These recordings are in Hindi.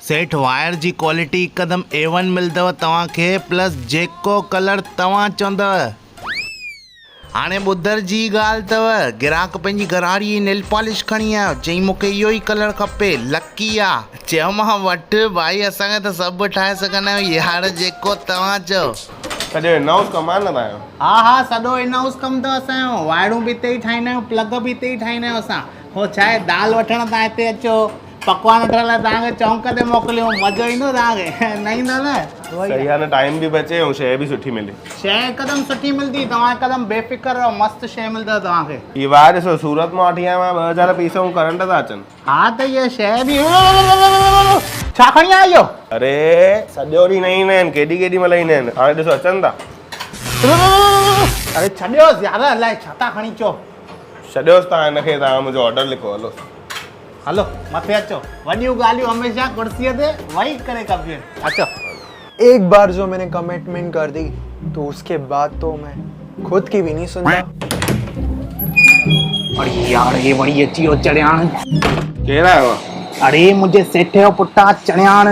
सेठ वायर जी क्वालिटी हिकदम A1 मिलंदव तव्हांखे प्लस जेको कलर तव्हां चवंदव। हाणे ॿुधर जी ॻाल्हि अथव, ग्राहक पंहिंजी घरवारी जी नेल पॉलिश खणी आयो, चई मूंखे इहो ई कलर खपे, लकी आहे। चयो मां वठि भाई, असांखे त सभु ठाहे सघंदा आहियूं यार, जेको तव्हां चओ। सॼो इन हाउस कमु आहे न तव्हांजो? हा सॼो इन हाउस कमु अथव असांजो। वायरूं बि हिते ई ठाहींदा आहियूं, प्लग बि हिते ई ठाहींदा आहियूं असां। हो छा आहे, दाल वठण तव्हां हिते अचो, पकवान वठण लाइ तव्हांखे चौंक ते मोकिलियूं, मज़ो ईंदो तव्हांखे, न ईंदो न? सही आहे न, टाइम बि बचे ऐं शइ बि सुठी मिले। शइ हिकदमि सुठी मिलंदी, तव्हां हिकदमि बेफ़िक्र रहो, मस्तु शइ मिलंदव तव्हांखे। ही वायर ॾिसो, सूरत मां वठी आयो आहियां, 2000 पीस ऐं करंट था अचनि। हा त इहा शइ बि छा खणी आयो इहो? अरे सॼो ॾींहुं न ईंदा आहिनि, केॾी महिल ईंदा आहिनि, हाणे ॾिसो अचनि था। अरे छॾियो ज़्यादा, अलाए छा था खणी अचो। छॾियोसि तव्हां हिनखे, तव्हां मुंहिंजो ऑर्डर लिखो, हलो हलो मथे अचो, वॾियूं ॻाल्हियूं हमेशह कुर्सीअ ते वेही करे कबियूं आहिनि। अचो। एक बार जो मैंने कमिटमेंट कर दी तो उसके बाद तो मैं खुद की भी नहीं सुनता। अरे यार ये वड़ी अची हो चढ़ियाण। केरु आयो? अरे मुंहिंजे सेठ जो पुटा चढ़ियाण,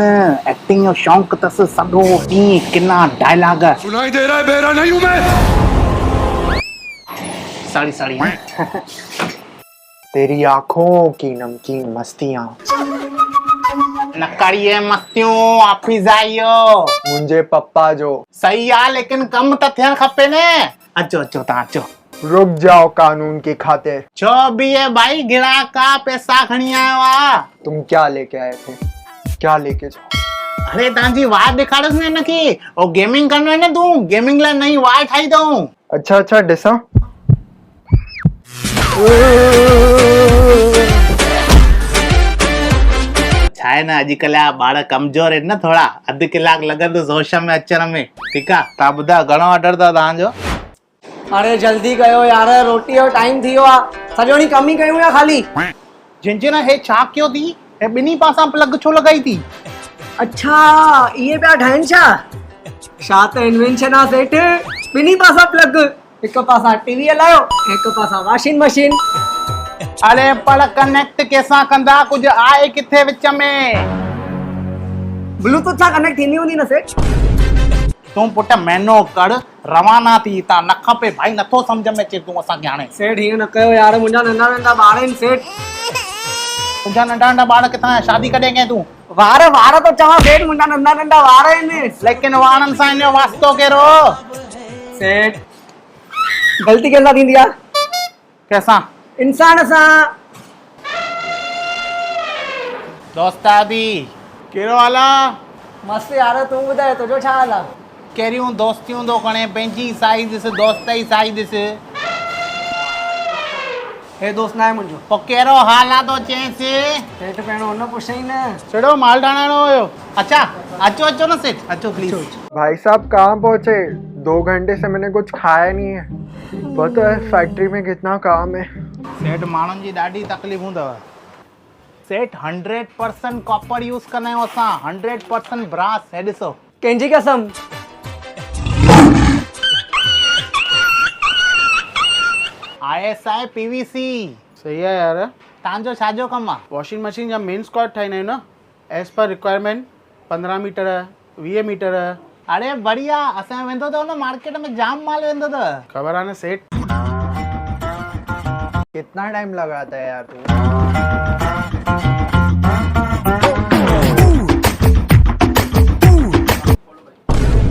एक्टिंग जो शौंक़ु अथसि, सॼो ॾींहुं किना डायलॉग। सुनाई दे रहा है, बेरा नहीं हूं मैं। सॉरी तेरी आंखों की नमकीन मस्तियां न करिए मस्तियों, ऑफिस आइयो। मुंहिंजे पप्पा जो। सही आहे, लेकिन कम त थियणु खपे न। अचो तव्हां अचो। रुक जाओ कानून की खातिर। छो बि है भाई, गिराक का पैसा खणी आयो आ। तुम क्या लेके आए थे? क्या लेके जाओ? अरे तव्हांजी वायर ॾेखारियोसि न हिनखे, ओ गेमिंग कंदो आहे न तूं, गेमिंग लाइ नई वायर ठाही अथऊं। अच्छा ॾिसां। छा आहे न, अॼुकल्ह जा ॿार कमज़ोर आहिनि न थोरा, अधु कलाकु लॻंदो जोश में अचण में। ठीकु आहे, तव्हां ॿुधायो घणो ऑर्डर अथव तव्हांजो? अरे जल्दी कयो यार, रोटी जो टाइम थी वियो आहे। सॼो ॾींहुं कम ई कयूं या ख़ाली? झिंझण हे छा कयो थी, हे ॿिन्ही पासां प्लग छो लॻाई थी? अच्छा इहे पिया ठाहिनि छा त इन्वेंशन आहे सेठ। ॿिन्ही पासां प्लग, हिकु पासां टीवी हलायो, हिकु पासां वॉशिंग मशीन। अरे पर कनेक्ट कंहिंसां कंदा, कुझु आहे किथे विच में? ब्लूटूथ सां कनेक्ट थींदी हूंदी न सेठ? तूं पुट महीनो कर, रवाना थी हितां। न खपे भाई, नथो सम्झ में अचे तूं असांखे हाणे। सेठ हीअं न कयो यार, मुंहिंजा नंढा नंढा ॿार आहिनि सेठ। तुंहिंजा नंढा नंढा ॿार किथां? शादी कॾहिं कहीं तूं? वार तो चवां सेठ, मुंहिंजा नंढा नंढा वार आहिनि। लेकिन वारनि सां हिन जो वास्तो कहिड़ो? सेठ ग़लती कंहिंसां थींदी आहे? कंहिंसां? इंसान सां। दोस्ता दी कहिड़ो हाल आहे? मस्त यार, तूं ॿुधाए तुंहिंजो छा हाल आहे? कहिड़ियूं दोस्तियूं थो खणे, पंहिंजी साइज़ ॾिस, दोस्त जी साइज़ ॾिस। हे दोस्त ना आहे मुंहिंजो। पोइ कहिड़ो हाल आहे थो चएसि? सेठ पहिरियों हुन पुछई न। छड़ो माल ठाहिणो हुयो। अच्छा अचो न सेठ, अचो प्लीज। भाई साहब कहाँ पहुंचे? 2 घंटे से मैंने कुछ खाया नहीं है। पता है फैक्ट्री में कितना काम है। सेठ माण्हुनि जी ॾाढी तकलीफ़ूं अथव। सेठ 100% कॉपर यूज़ कंदा आहियूं असां, 100% ब्रास। हे ॾिसो। कंहिंजी कसम? ISI PVC। सही आहे यार। तव्हांजो छाजो कमु आहे? वॉशिंग मशीन जा मेन स्क्वाड ठाहींदा आहियूं न, as per requirement. 15 metre, 20 metre. अरे बढ़िया, असां वेंदो अथव न मार्केट में, जाम माल वेंदो अथव। खबर आहे न सेठ। कितना टाइम लगाता है यार तू?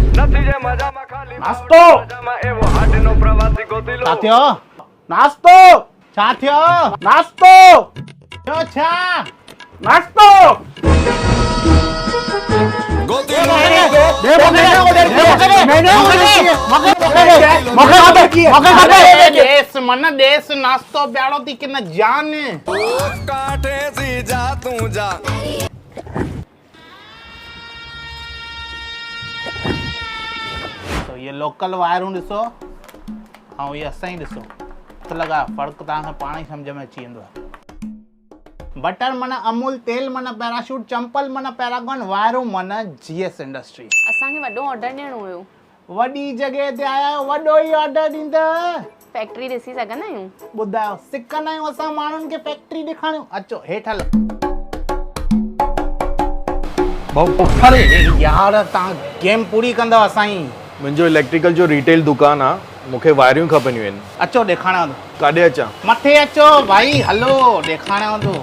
नास्तो छा थियो? नास्तो छा थियो? नास्तो थियो छा? नास्तो देस नास्तो प्यारो थी कि न जान। काटे सी जा तू जा। तो ये लोकल वायरूं ॾिसो ऐं ये असां ई ॾिसो, त लॻा फ़र्क़ु तव्हांखे पाण ई सम्झ में अची वेंदो। बटर माना अमूल, तेल माना पैराशूट, चंपल माना पैरागॉन, वायरूं माना GS इंडस्ट्री। असांखे वॾो ऑर्डर ॾियणो हुयो। वॾी जॻह ते आया आहियो, वॾो ई ऑर्डर ॾींदव। फैक्ट्री ॾिसी सघंदा आहियूं? ॿुधायो, सिकंदा आहियूं असां माण्हुनि खे फैक्ट्री ॾेखारियूं। अचो हेठि हलो। भाऊ अरे यार तव्हां गेम पूरी कंदव असांजी। मुंहिंजो इलेक्ट्रिकल जो रिटेल दुकानु आहे, मूंखे वायरियूं खपंदियूं आहिनि। अचो ॾेखारियां थो। काॾे अचां? मथे अचो भाई, हलो ॾेखारियां थो।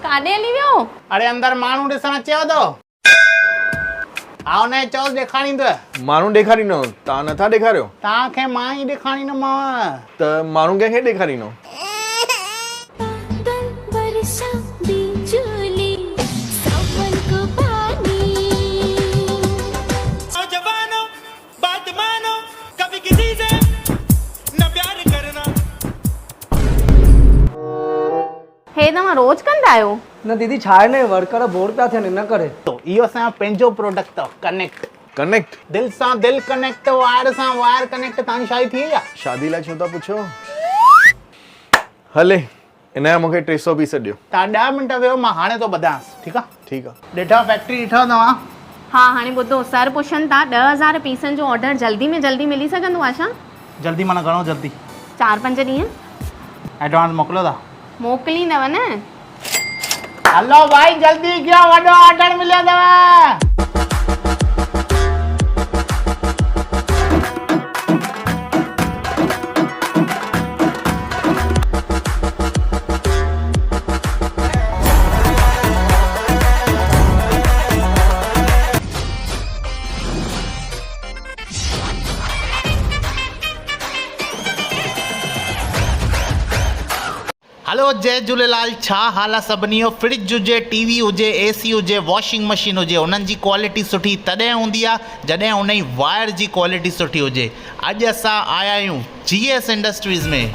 काॾे हली वियो? अरे अंदर माण्हू ॾिसण चयो थो। आओ न चओ ॾेखारींदव। माण्हू ॾेखारींदो, तव्हां नथा ॾेखारियो? तव्हांखे मां ई ॾेखारींदोमांव। त माण्हू कंहिंखे ॾेखारींदो? हे तव्हां रोज़ कंदा आहियो? न दीदी छा आहे न वर्कर बोर पिया थियनि इन करे। तो इहो असांजो पंहिंजो प्रोडक्ट अथव, कनेक्ट। कनेक्ट? दिल सां दिल कनेक्ट, वायर सां वायर कनेक्ट। तव्हांजी शादी थी वई आहे? शादी लाइ छो था पुछो? हले, इन जा मूंखे 300 पीस ॾियो। तव्हां 10 मिंट वियो, मां हाणे थो ॿुधायांसि, ठीकु आहे? ठीकु आहे। ॾिठो फैक्ट्री ॾिठो तव्हां? हा हाणे ॿुधो, सर पुछनि था 10,000 पीसनि जो ऑर्डर जल्दी में जल्दी मिली सघंदो आहे छा? जल्दी माना घणो जल्दी? 4-5 ॾींहं एडवांस मोकिलियो था? मोकिलींदव न। हलो भाई जल्दी कयो, वॾो ऑर्डर मिलियो अथव। हलो जय झूलेलाल। छा हाल आहे सभिनी जो? फ्रिज हुजे, टीवी हुजे, एसी हुजे, वॉशिंग मशीन हुजे, उन्हनि जी क्वालिटी सुठी तॾहिं हूंदी आहे जॾहिं उन जी वायर जी क्वालिटी सुठी हुजे। अॼु असां आया आहियूं GS इंडस्ट्रीज़ में।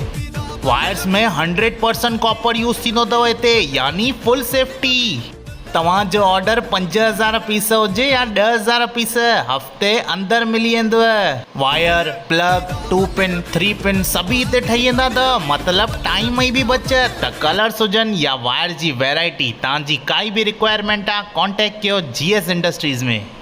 वायर्स में 100% कॉपर यूज़ थींदो अथव हिते, यानी फुल सेफ्टी। तव्हांजो ऑर्डर 5000 पीस हुजे या 10,000 पीस, हफ़्ते अंदरि मिली वेंदव। वायर, प्लग, 2 पिन, 3 पिन सभी हिते ठही वेंदा अथव। मतिलबु टाइम जी बि बचत। त कलर्स हुजनि या वायर जी वैरायटी, तव्हांजी काई बि रिक्वायरमेंट आहे, कॉन्टेक्ट कयो GS इंडस्ट्रीज़ में।